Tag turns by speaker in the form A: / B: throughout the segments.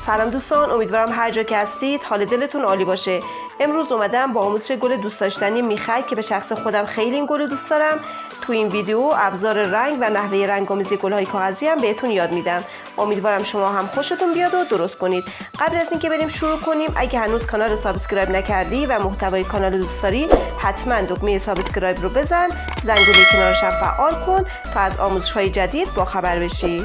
A: سلام دوستان، امیدوارم هر جا که هستید حال دلتون عالی باشه. امروز اومدم با آموزش گل دوست داشتنی میخک که به شخص خودم خیلی این گل دوست دارم. تو این ویدیو ابزار رنگ و نحوه رنگامیزی گلهای کاغذی هم بهتون یاد میدم. امیدوارم شما هم خوشتون بیاد و درست کنید. قبل از اینکه بریم شروع کنیم، اگه هنوز کانال رو سابسکرایب نکردی و محتوای کانال رو دوست داری، حتما دکمه سابسکرایب رو بزن، زنگوله کنارش هم فعال کن تا از آموزش‌های جدید با خبر بشی.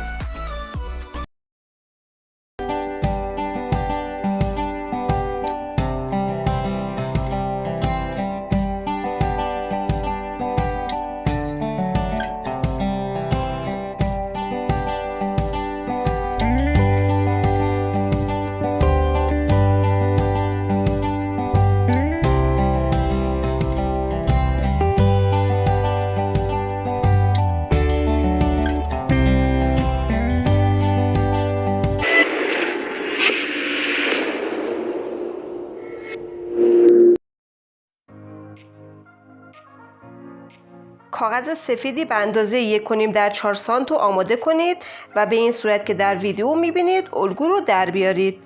A: کاغذ سفیدی به اندازه 1.5 در 4 سانت آماده کنید و به این صورت که در ویدیو میبینید الگو رو در بیارید.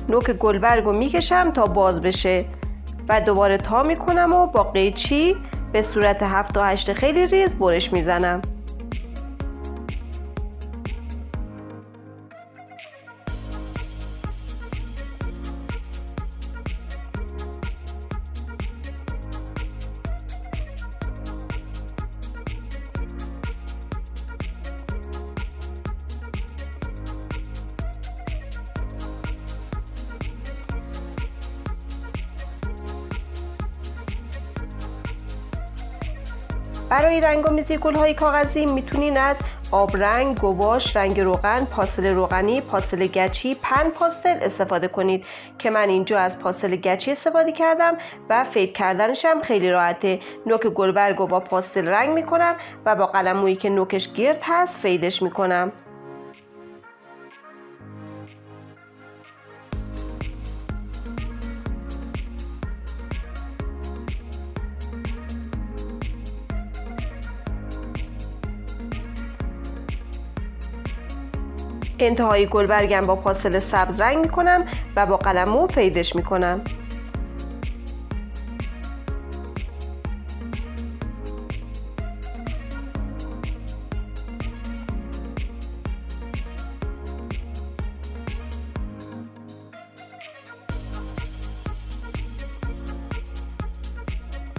A: نوک گلبرگ رو میکشم تا باز بشه و دوباره تا میکنم و با قیچی به صورت 7 تا 8 خیلی ریز برش میزنم. برای رنگامیزی گلهای کاغذی میتونین از آبرنگ، گواش، رنگ روغن، پاستل روغنی، پاستل گچی، پن پاستل استفاده کنید که من اینجا از پاستل گچی استفاده کردم و فید کردنش هم خیلی راحته. نوک گلبرگ رو با پاستل رنگ میکنم و با قلم مویی که نوکش گرد هست فیدش میکنم. انتهای گلبرگم با پاستل سبز رنگ میکنم و با قلم مو فیدش میکنم.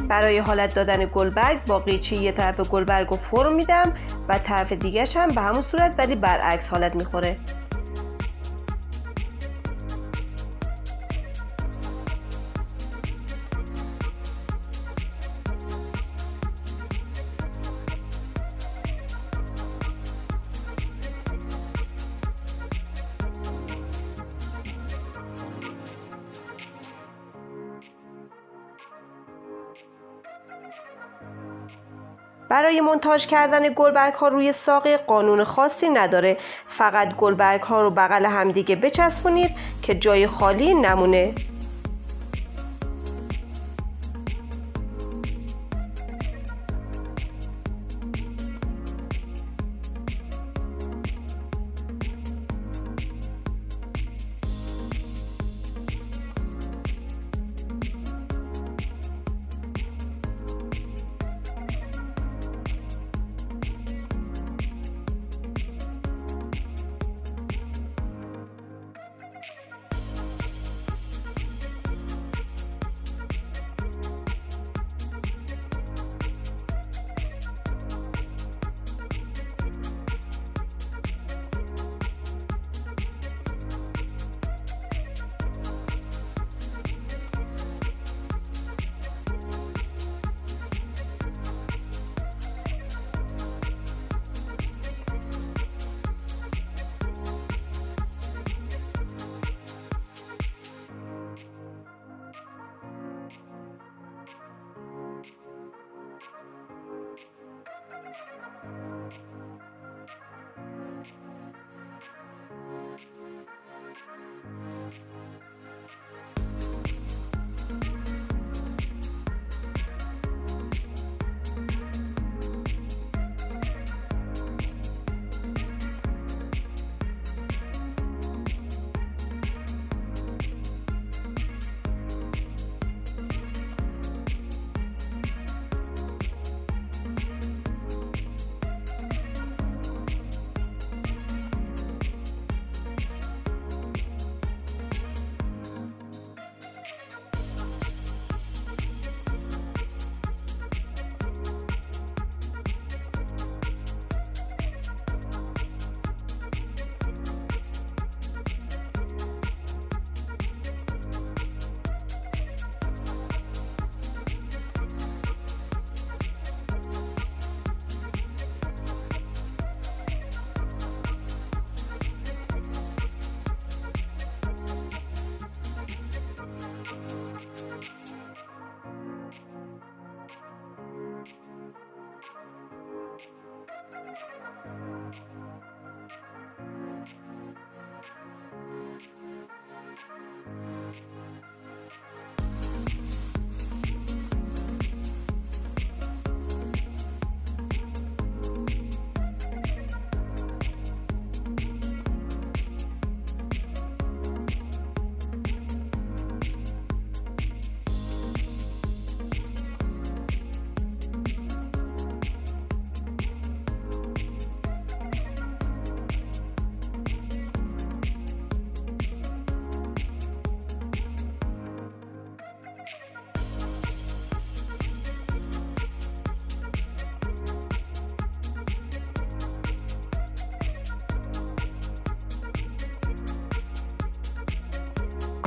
A: برای حالت دادن گلبرگ با قیچی یه طرف گلبرگ رو فرم میدم و طرف دیگه‌ش هم به همون صورت ولی برعکس حالت میخوره. برای مونتاژ کردن گلبرگ ها روی ساقه قانون خاصی نداره، فقط گلبرگ ها رو بغل همدیگه بچسبونید که جای خالی نمونه.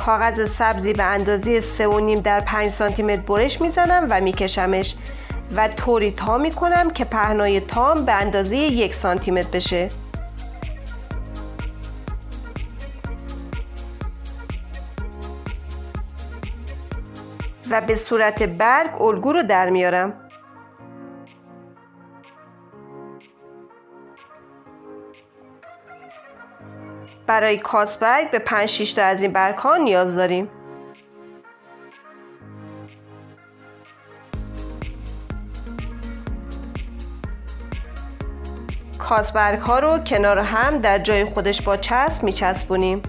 A: کاغذ سبزی به اندازه 3.5 در 5 سانتی متر برش میزنم و میکشمش و طوری تا میکنم که پهنای تام به اندازه 1 سانتی متر بشه. و به صورت برگ الگو رو در میارم. برای کاس برگ به 5-6 تا از این برگ ها نیاز داریم. کاس برگ ها رو کنار هم در جای خودش با چسب میچسبونیم.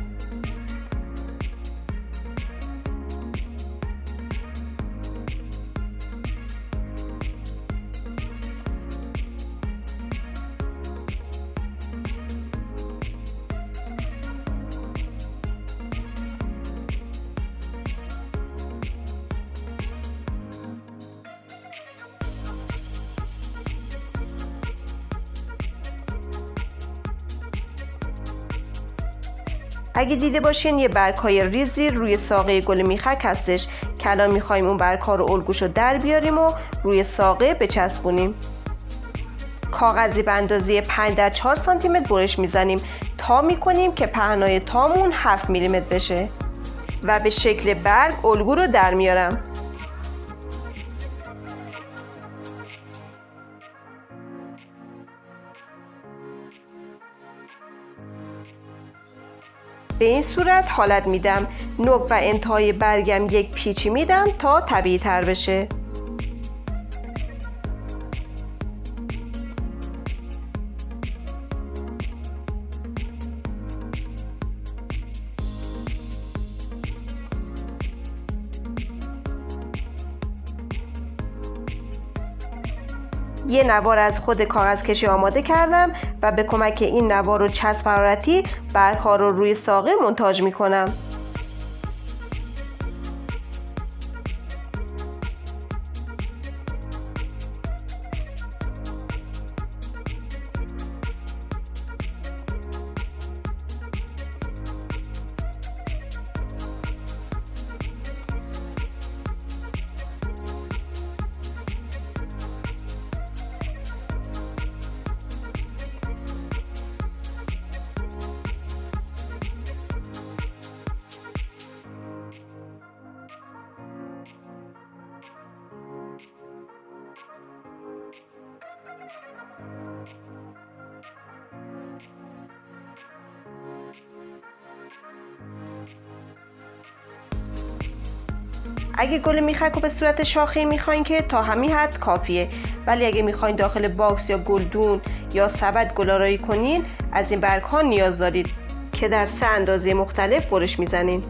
A: اگه دیده باشین یه برگ‌های ریزی روی ساقه گل میخک هستش که الان میخوایم اون برگ‌ها رو الگوشو در بیاریم و روی ساقه بچسبونیم. کاغذی به اندازه 5 در 4 سانتی متر برش میزنیم تا میکنیم که پهنای تامون 7 میلی متر بشه و به شکل برگ الگو رو در میارم. به این صورت حالت میدم. نوک و انتهای برگم یک پیچی میدم تا طبیعی تر بشه. یه نوار از خود کاغذ کشی آماده کردم و به کمک این نوار و چسب حرارتی برگ‌ها رو روی ساقه مونتاژ میکنم. اگه گل میخک رو به صورت شاخه‌ای میخواین که تا همین حد کافیه، ولی اگه میخواین داخل باکس یا گلدون یا سبد گلارایی کنین از این برگ ها نیاز دارید که در 3 اندازه مختلف برش میزنین.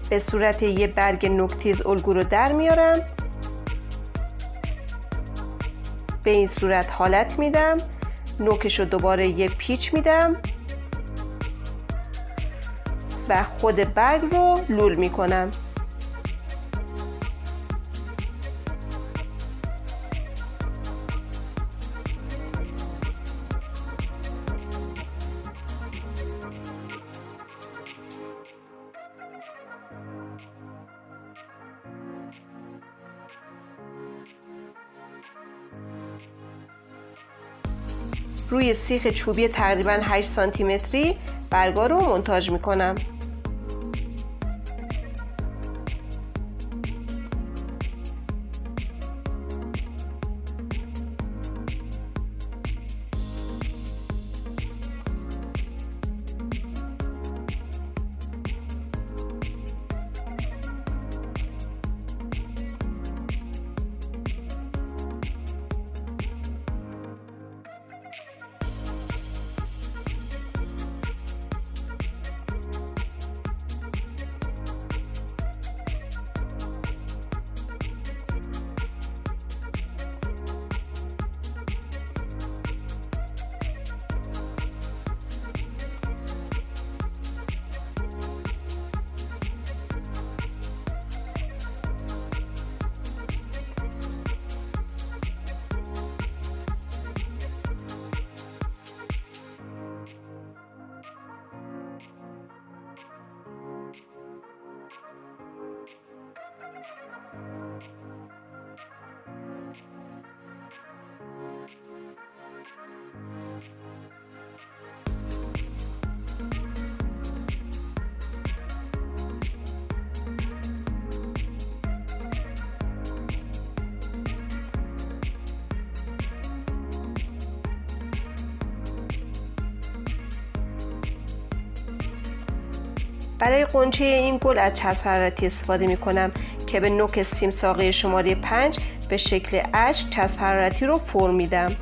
A: به صورت یه برگ نوک‌تیز الگو رو در میارم. به این صورت حالت میدم. نوکش رو دوباره یه پیچ میدم و خود برگ رو لول میکنم. روی سیخ چوبی تقریبا 8 سانتی متری برگا رو مونتاژ میکنم. برای غنچه این گل از چسب حرارتی استفاده می کنم که به نوک سیم ساقه شماره 5 به شکل اچ چسب حرارتی رو فرم میدم.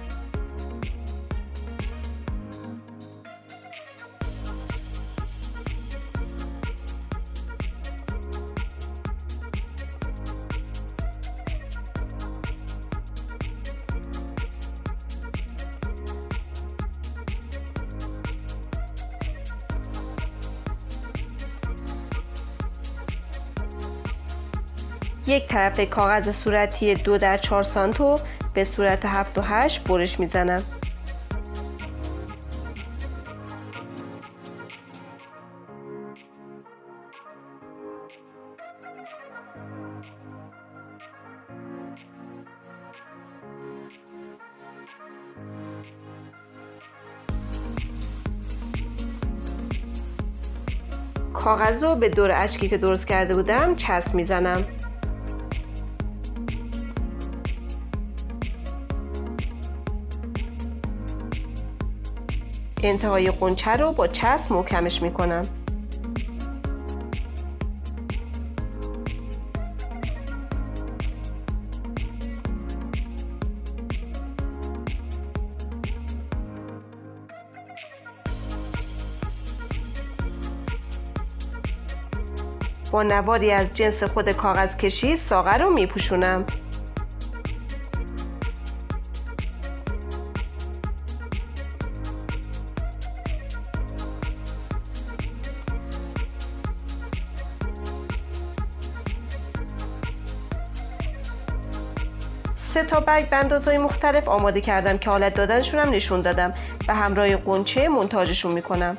A: یک طرف کاغذ صورتی 2 در 4 سانتو به صورت 7 و 8 برش میزنم. کاغذ رو به دور اشکی که درست کرده بودم چسب میزنم. انتهای غنچه رو با چسب محکمش میکنم. با نواری از جنس خود کاغذ کشی ساقه رو میپوشونم. سه تا برگ به اندازه‌های مختلف آماده کردم که حالت دادنشون هم نشون دادم و همراه غنچه مونتاژشون میکنم.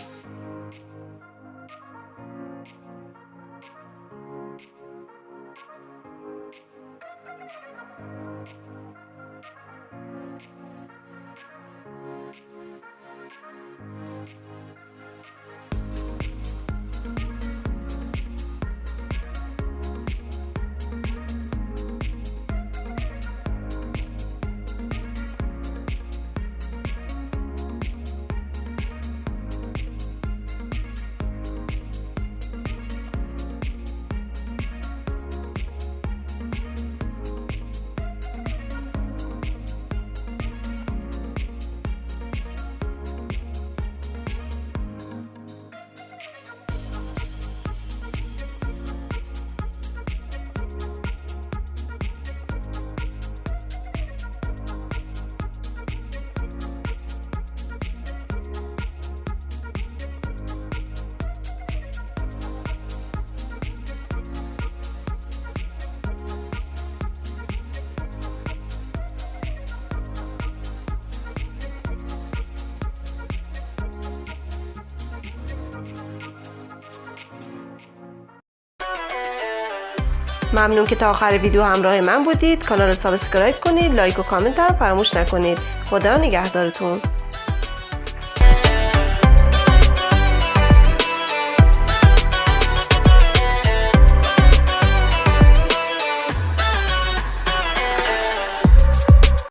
A: ممنون که تا آخر ویدیو همراه من بودید. کانال رو سابسکرایب کنید، لایک و کامنت هم فراموش نکنید. خدا نگهدارتون.